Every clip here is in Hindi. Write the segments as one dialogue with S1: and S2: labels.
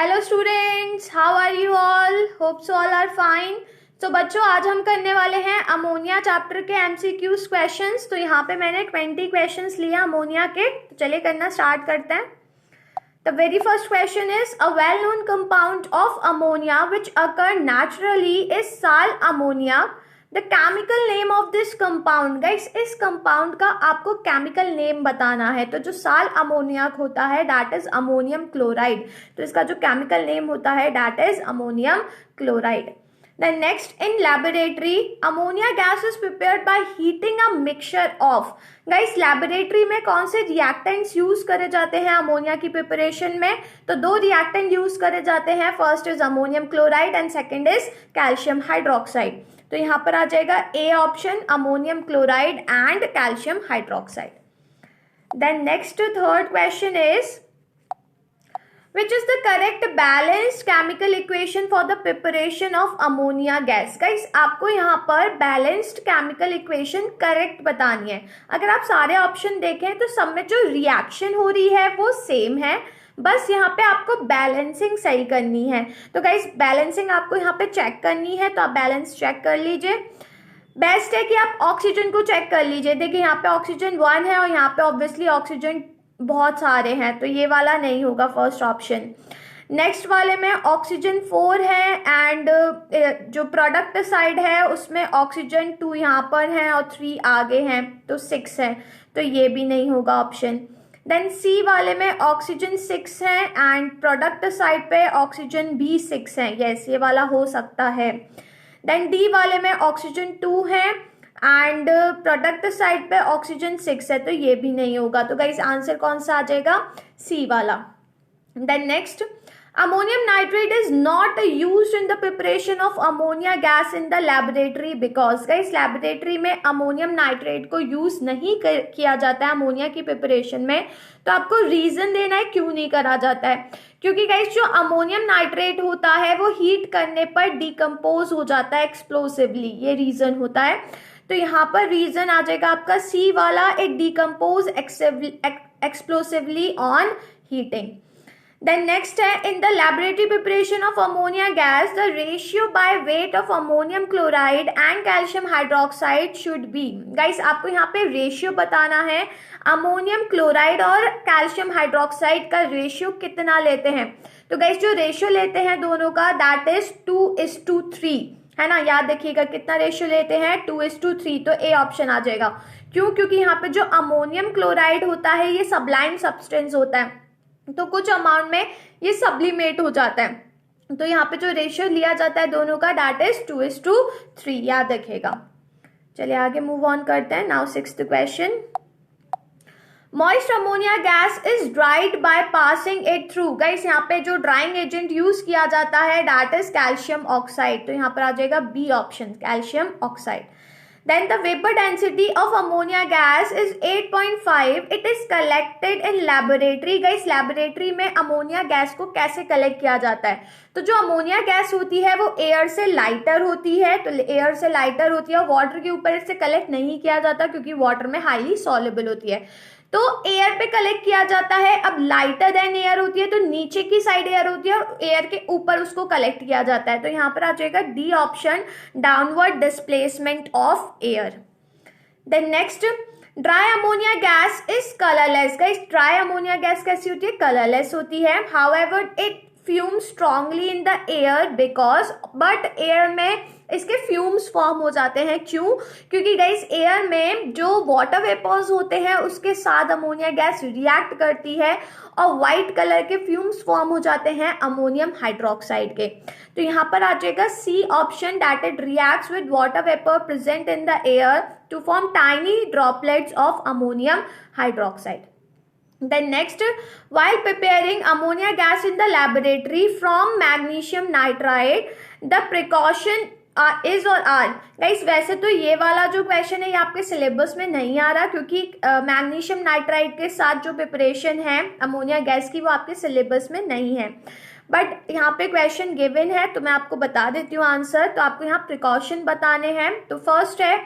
S1: Hello students, how are you all? Hopes all are fine. तो बच्चों, आज हम करने वाले हैं अमोनिया चैप्टर के एमसीक्यूज क्वेश्चंस। तो यहाँ पे मैंने 20 क्वेश्चंस लिए अमोनिया के, तो चलिए करना स्टार्ट करते हैं। The very first question is a well known compound of ammonia which occur naturally is sal ammonia. The chemical name of this compound. Guys, इस कंपाउंड का आपको केमिकल नेम बताना है। तो जो साल अमोनियक होता है दैट इज अमोनियम क्लोराइड। तो इसका जो केमिकल नेम होता है that is ammonium chloride. Then next, in laboratory, ammonia gas is prepared by heating a mixture of. Guys, laboratory में कौन से reactants use करे जाते हैं अमोनिया की प्रिपरेशन में? तो दो reactant use करे जाते हैं। First is ammonium chloride and second is calcium hydroxide. तो यहाँ पर आ जाएगा A option, ammonium chloride and calcium hydroxide. Then next third question is which is the correct balanced chemical equation for the preparation of ammonia gas. Guys, आपको यहाँ पर balanced chemical equation correct बतानी है। अगर आप सारे ऑप्शन देखें तो सब में जो रिएक्शन हो रही है वो सेम है, बस यहाँ पे आपको बैलेंसिंग सही करनी है। तो गाइस, बैलेंसिंग आपको यहाँ पे चेक करनी है, तो आप बैलेंस चेक कर लीजिए। बेस्ट है कि आप ऑक्सीजन को चेक कर लीजिए। देखिए, यहाँ पे ऑक्सीजन 1 है और यहाँ पे ऑब्वियसली ऑक्सीजन बहुत सारे हैं, तो ये वाला नहीं होगा फर्स्ट ऑप्शन। नेक्स्ट वाले में ऑक्सीजन 4 है एंड जो प्रोडक्ट साइड है उसमें ऑक्सीजन 2 यहाँ पर है और 3 आगे हैं, तो 6 है, तो ये भी नहीं होगा ऑप्शन। देन सी वाले में ऑक्सीजन 6 है एंड प्रोडक्ट साइड पे ऑक्सीजन भी 6 है, यस ये वाला हो सकता है। देन डी वाले में ऑक्सीजन 2 है एंड प्रोडक्ट साइड पे ऑक्सीजन 6 है, तो ये भी नहीं होगा। तो गाइस, आंसर कौन सा आ जाएगा? सी वाला। Then next, ammonium nitrate is not used in the preparation of ammonia gas in the laboratory because. Guys, laboratory में अमोनियम नाइट्रेट को यूज नहीं किया जाता है अमोनिया की प्रिपरेशन में। तो आपको रीजन देना है क्यों नहीं करा जाता है। क्योंकि गाइस, जो अमोनियम नाइट्रेट होता है वो हीट करने पर डिकम्पोज हो जाता है एक्सप्लोसिवली, ये रीजन होता है। तो यहाँ पर रीजन आ जाएगा आपका सी वाला, it decompose explosively on heating. Then next है, in the laboratory preparation of ammonia gas the ratio by weight of ammonium chloride and calcium hydroxide should be. Guys, आपको यहाँ पे रेशियो बताना है, अमोनियम क्लोराइड और कैल्शियम हाइड्रोक्साइड का रेशियो कितना लेते हैं। तो गाइस, जो रेशियो लेते हैं दोनों का दैट इज 2:3 है ना। याद रखिएगा कितना रेशियो लेते हैं, 2:3। तो ए ऑप्शन आ जाएगा। क्यों? क्योंकि यहाँ पे जो अमोनियम क्लोराइड होता है ये सबलाइम सब्सटेंस होता है, तो कुछ अमाउंट में ये सब्लिमेट हो जाता है। तो यहाँ पे जो रेशियो लिया जाता है दोनों का दैट इज 2:3, याद रखिएगा। चलिए आगे मूव ऑन करते हैं। Now sixth question, moist ammonia gas is dried by passing it through. Guys, यहाँ पे जो ड्राइंग एजेंट यूज किया जाता है दैट इज कैल्शियम ऑक्साइड। तो यहाँ पर आ जाएगा B option, calcium oxide. Then the vapor density of ammonia gas is 8.5. It is collected in laboratory. Guys, laboratory में अमोनिया गैस को कैसे कलेक्ट किया जाता है? तो जो अमोनिया गैस होती है वो एयर से लाइटर होती है, तो एयर से लाइटर होती है और वाटर के ऊपर इससे कलेक्ट नहीं किया जाता क्योंकि वाटर में हाईली सॉल्युबल होती है, तो एयर पे कलेक्ट किया जाता है। अब लाइटर देन एयर होती है, तो नीचे की साइड एयर होती है और एयर के ऊपर उसको कलेक्ट किया जाता है। तो यहाँ पर आ जाएगा D option, downward displacement of air. Then next, dry ammonia gas is colourless. Guys, dry ammonia gas कैसी होती है? कलरलेस होती है। However it fumes strongly in the air because, but air में इसके फ्यूम्स फॉर्म हो जाते हैं। क्यों? क्योंकि गाइस, एयर में जो वाटर वेपर्स होते हैं उसके साथ अमोनिया गैस रिएक्ट करती है और व्हाइट कलर के फ्यूम्स फॉर्म हो जाते हैं अमोनियम हाइड्रोक्साइड के। तो यहाँ पर आ जाएगा C option, that it reacts with water vapour present in the air to form tiny droplets of ammonium hydroxide. Then next, while preparing ammonia gas in the laboratory from magnesium nitride, the precaution is or are. Guys, वैसे तो ये वाला जो क्वेश्चन है ये आपके सिलेबस में नहीं आ रहा क्योंकि मैग्नीशियम नाइट्राइड के साथ जो प्रिपरेशन है अमोनिया गैस की वो आपके सिलेबस में नहीं है, बट यहाँ पे क्वेश्चन गिवन है तो मैं आपको बता देती हूँ आंसर। तो आपको यहाँ प्रिकॉशन बताने हैं। तो फर्स्ट है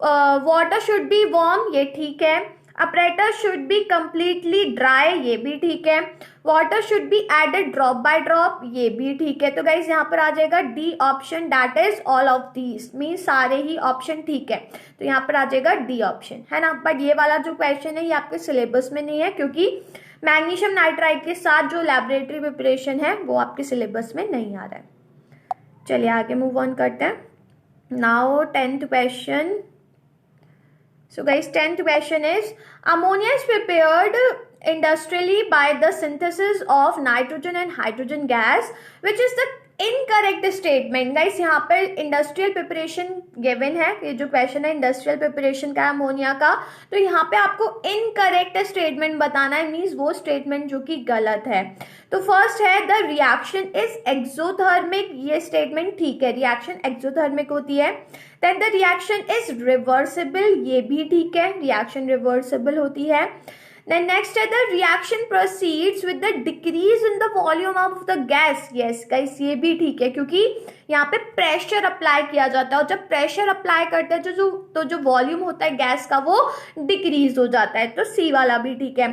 S1: वाटर शुड बी वार्म, ये ठीक है। apparatus should be completely dry, ये भी ठीक है। Water should be added drop by drop, ये भी ठीक है। तो गाइस यहाँ पर आ जाएगा D option, that is all of these, mean सारे ही ऑप्शन ठीक है। तो यहाँ पर आ जाएगा डी ऑप्शन, है ना। बट ये वाला जो क्वेश्चन है ये आपके सिलेबस में नहीं है, क्योंकि मैग्नीशियम नाइट्राइड के साथ जो लैबोरेटरी प्रिपरेशन है वो आपके सिलेबस में नहीं आ रहा है। चलिए आगे मूव ऑन करते हैं। Now 10th question. So guys, 10th question is, ammonia is prepared industrially by the synthesis of nitrogen and hydrogen gas, which is the incorrect statement. Guys यहाँ पर इंडस्ट्रियल प्रिपरेशन गिवन है, ये जो क्वेश्चन है इंडस्ट्रियल प्रिपरेशन का अमोनिया का, तो यहाँ पे आपको इनकरेक्ट स्टेटमेंट बताना है, मीन्स वो स्टेटमेंट जो कि गलत है। तो फर्स्ट है द रिएक्शन इज एक्सोथर्मिक, ये स्टेटमेंट ठीक है, रिएक्शन एक्सोथर्मिक होती है। Then the reaction is reversible, ये भी ठीक है, रिएक्शन रिवर्सिबल होती है। Then next है the reaction proceeds with the decrease in the volume of the gas. Yes guys, ये भी ठीक है, क्योंकि यहाँ पे प्रेशर अप्लाई किया जाता है और जब प्रेशर अप्लाई करते हैं जो वॉल्यूम होता है गैस का वो डिक्रीज हो जाता है। तो सी वाला भी ठीक है।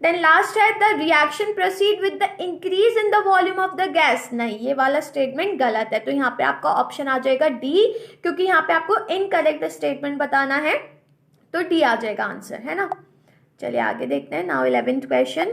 S1: देन लास्ट है the reaction proceed with the increase in the volume of the gas, नहीं ये वाला स्टेटमेंट गलत है। तो यहाँ पे आपका ऑप्शन आ जाएगा डी, क्योंकि यहाँ पे आपको इनकरेक्ट स्टेटमेंट बताना है, तो डी आ जाएगा आंसर, है ना। चलिए आगे देखते हैं। Now 11th question.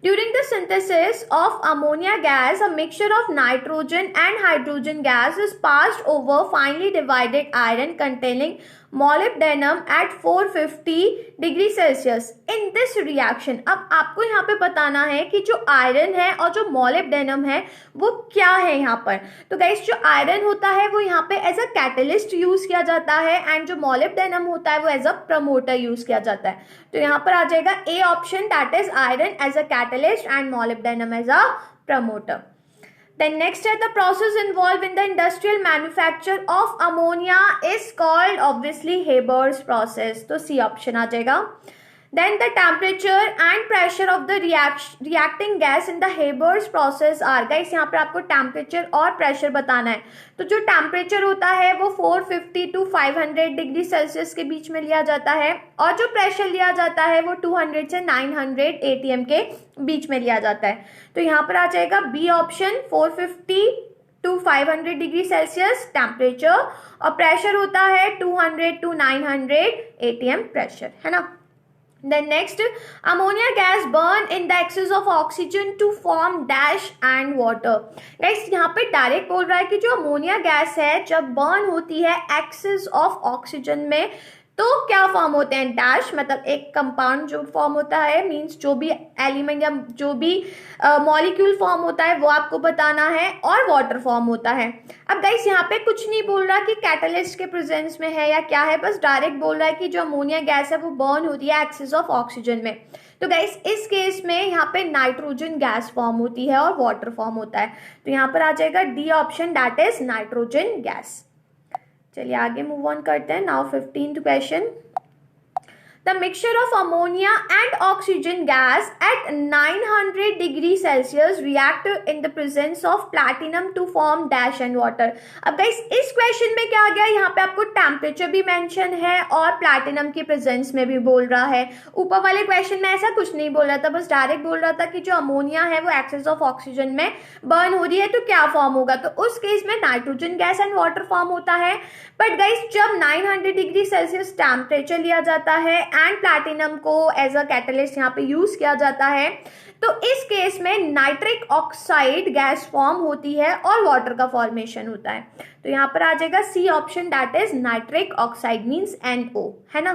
S1: During the synthesis of ammonia gas, a mixture of nitrogen and hydrogen gas is passed over finely divided iron containing molybdenum at 450 degree Celsius in this reaction. अब आपको यहाँ पे बताना है कि जो आयरन है और जो मोलिब्डेनम है वो क्या है यहाँ पर। तो गाइस जो आयरन होता है वो यहाँ पे एज अ कैटलिस्ट यूज किया जाता है, एंड जो मोलिब्डेनम होता है वो एज अ प्रमोटर यूज किया जाता है। तो यहाँ पर आ जाएगा A option, that is iron as a catalyst and molybdenum as a promoter. Then next है the process involved in the industrial manufacture of ammonia is called obviously Haber's process, तो C ऑप्शन आ जाएगा। Then the temperature and pressure of the reacting gas in the Haber's process are, guys यहाँ पर आपको temperature और pressure बताना है। तो जो temperature होता है वो 450 to 500 डिग्री सेल्सियस के बीच में लिया जाता है, और जो pressure लिया जाता है वो 200 से 900 atm के बीच में लिया जाता है। तो यहाँ पर आ जाएगा B option, 450 to 500 degree Celsius temperature, और प्रेशर होता है 200 to 900 atm प्रेशर, है ना। Then next, ammonia gas burn in the excess of oxygen to form dash and water. Guys यहाँ पे डायरेक्ट बोल रहा है कि जो अमोनिया गैस है जब बर्न होती है एक्सेस ऑफ ऑक्सीजन में तो क्या फॉर्म होते हैं, डैश मतलब एक कंपाउंड जो फॉर्म होता है, मींस जो भी एलिमेंट या जो भी मॉलिक्यूल फॉर्म होता है वो आपको बताना है, और वाटर फॉर्म होता है। अब गाइस यहाँ पे कुछ नहीं बोल रहा कि कैटलिस्ट के प्रेजेंस में है या क्या है, बस डायरेक्ट बोल रहा है कि जो अमोनिया गैस है वो बर्न होती है एक्सेस ऑफ ऑक्सीजन में। तो गाइस इस केस में यहाँ पे नाइट्रोजन गैस फॉर्म होती है और वाटर फॉर्म होता है। तो यहाँ पर आ जाएगा D option, that is nitrogen gas. चलिए आगे मूव ऑन करते हैं। Now 15th question. The mixture of ammonia and oxygen gas at 900 degree Celsius react in the presence of platinum to form dash and water. अब गाइस इस क्वेश्चन में क्या आ गया, यहाँ पे आपको टेम्परेचर भी मेंशन है और प्लैटिनम की प्रेजेंस में भी बोल रहा है। ऊपर वाले क्वेश्चन में ऐसा कुछ नहीं बोल रहा था, बस डायरेक्ट बोल रहा था कि जो अमोनिया है वो एक्सेस ऑफ ऑक्सीजन में बर्न हो रही है तो क्या फॉर्म होगा। तो उस केस में nitrogen gas and water form होता है। बट गाइस जब 900 डिग्री सेल्सियस टेम्परेचर लिया जाता है एंड प्लैटिनम को एज अ कैटलिस्ट यहाँ पे यूज किया जाता है, तो इस केस में नाइट्रिक ऑक्साइड गैस फॉर्म होती है और वाटर का फॉर्मेशन होता है। तो यहाँ पर आ जाएगा C option, that is nitric oxide means NO, है ना।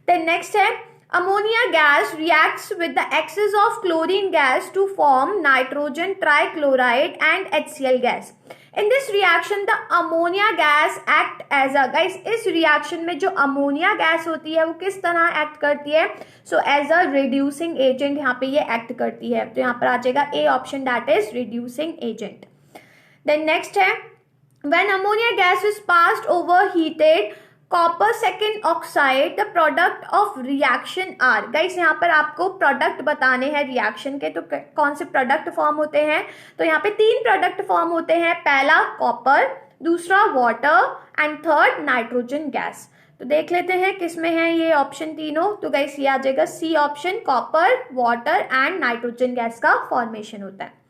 S1: देन नेक्स्ट है ammonia gas reacts with the excess of chlorine gas to form nitrogen trichloride and HCl gas. In this reaction the ammonia gas act as a, guys इस reaction में जो ammonia gas होती है वो किस तरह act करती है, so as a reducing agent यहाँ पे ये act करती है। तो यहाँ पर आ जाएगा A option, that is reducing agent. Then next है when ammonia gas is passed over heated copper second oxide the product of reaction are. Guys यहाँ पर आपको प्रोडक्ट बताने हैं रिएक्शन के, तो कौन से प्रोडक्ट फॉर्म होते हैं। तो यहाँ पे 3 प्रोडक्ट फॉर्म होते हैं, पहला कॉपर, दूसरा water and third nitrogen gas. तो देख लेते हैं किस में है ये ऑप्शन तीनों। तो गाइस ये आ जाएगा C option, copper, water and nitrogen gas का फॉर्मेशन होता है।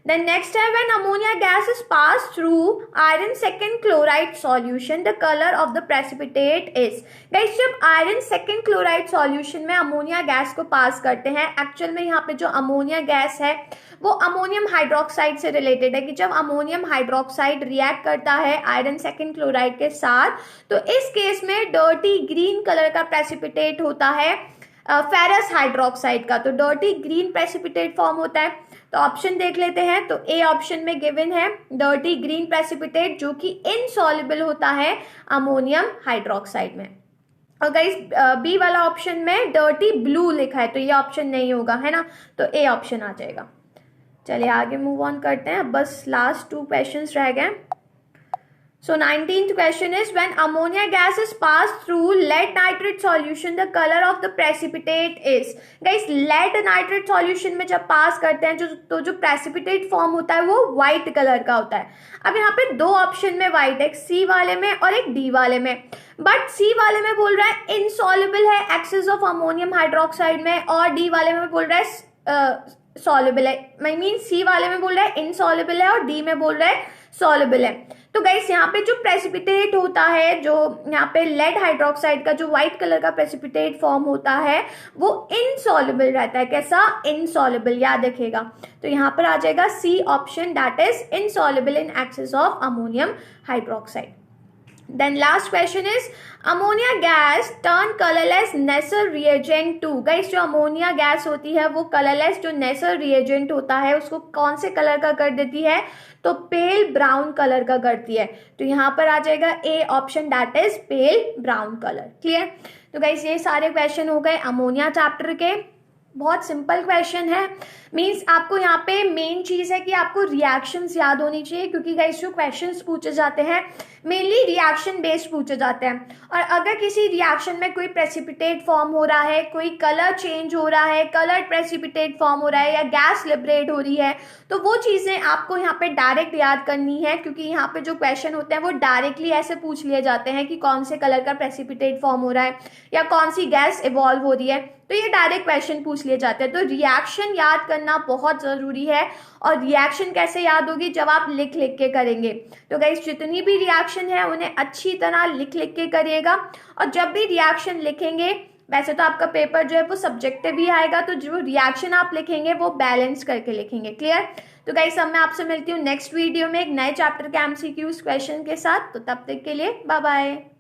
S1: Then next है when ammonia gas is passed through iron second chloride solution, the color of the precipitate is। Guys जब iron second chloride solution में अमोनिया गैस को पास करते हैं, एक्चुअल में यहाँ पे जो अमोनिया गैस है वो अमोनियम हाइड्रोक्साइड से रिलेटेड है कि जब अमोनियम हाइड्रोक्साइड रिएक्ट करता है आयरन सेकेंड क्लोराइड के साथ तो इस केस में डर्टी ग्रीन कलर का प्रेसिपिटेट होता है फेरस हाइड्रोक्साइड का, तो डर्टी ग्रीन प्रेसिपिटेट फॉर्म होता है। तो ऑप्शन देख लेते हैं। तो ए ऑप्शन में गिवन है डर्टी ग्रीन प्रेसिपिटेट जो कि इनसॉल्युबल होता है अमोनियम हाइड्रोक्साइड में। और गाइस बी वाला ऑप्शन में डर्टी ब्लू लिखा है तो ये ऑप्शन नहीं होगा, है ना, तो ए ऑप्शन आ जाएगा। चलिए आगे मूव ऑन करते हैं, बस लास्ट 2 क्वेश्चंस रह गए। So 19th question is when ammonia gas is passed through lead nitrate solution, the color of the precipitate is। Guys lead nitrate solution में जब पास करते हैं जो precipitate फॉर्म होता है वो व्हाइट कलर का होता है। अब यहाँ पे 2 ऑप्शन में व्हाइट है, एक सी वाले में और एक डी वाले में। बट सी वाले में बोल रहा है इनसॉल्युबल है एक्सेस ऑफ अमोनियम हाइड्रोक्साइड में, और डी वाले में बोल रहा है सॉल्युबल है। आई मीन सी वाले में बोल रहा है इनसॉल्युबल है और डी में बोल रहा है सॉल्युबल है। तो गाइस यहाँ पे जो प्रेसिपिटेट होता है, जो यहाँ पे लेड हाइड्रोक्साइड का जो व्हाइट कलर का प्रेसिपिटेट फॉर्म होता है वो इनसॉल्युबल रहता है। कैसा? इनसॉल्युबल, याद रखिएगा। तो यहाँ पर आ जाएगा C option, that is insoluble in excess of ammonium hydroxide. Then last question is ammonia gas turn colorless Neisser reagent to। Guys जो अमोनिया गैस होती है वो कलरलेस जो नेसर रिएजेंट होता है उसको कौन से कलर का कर देती है? तो पेल ब्राउन कलर का करती है। तो यहाँ पर आ जाएगा A option, that is pail brown colour. Clear? तो गाइस ये सारे क्वेश्चन हो गए अमोनिया चैप्टर के। बहुत सिंपल क्वेश्चन है, मींस आपको यहाँ पे मेन चीज है कि आपको रिएक्शंस याद होनी चाहिए, क्योंकि गाइस जो क्वेश्चंस पूछे जाते हैं मेनली रिएक्शन बेस्ड पूछे जाते हैं। और अगर किसी रिएक्शन में कोई प्रेसिपिटेट फॉर्म हो रहा है, कोई कलर चेंज हो रहा है, कलर्ड प्रेसिपिटेट फॉर्म हो रहा है या गैस लिबरेट हो रही है, तो वो चीजें आपको यहाँ पे डायरेक्ट याद करनी है, क्योंकि यहाँ पे जो क्वेश्चन होते हैं वो डायरेक्टली ऐसे पूछ लिए जाते हैं कि कौन से कलर का प्रेसिपिटेट फॉर्म हो रहा है या कौन सी गैस इवॉल्व हो रही है, तो ये डायरेक्ट क्वेश्चन पूछ लिए जाते हैं। तो रिएक्शन याद करना बहुत जरूरी है। और रिएक्शन कैसे याद होगी? जब आप लिख लिख के करेंगे। तो गाइस जितनी भी रिएक्शन है उन्हें अच्छी तरह लिख लिख के करिएगा। और जब भी रिएक्शन लिखेंगे, वैसे तो आपका पेपर जो है वो सब्जेक्टिव भी आएगा, तो जो रिएक्शन आप लिखेंगे वो बैलेंस करके लिखेंगे। क्लियर? तो गाइस अब मैं आपसे मिलती हूँ नेक्स्ट वीडियो में एक नए चैप्टर के एमसीक्यूज क्वेश्चन के साथ। तो तब तक के लिए बाय बाय।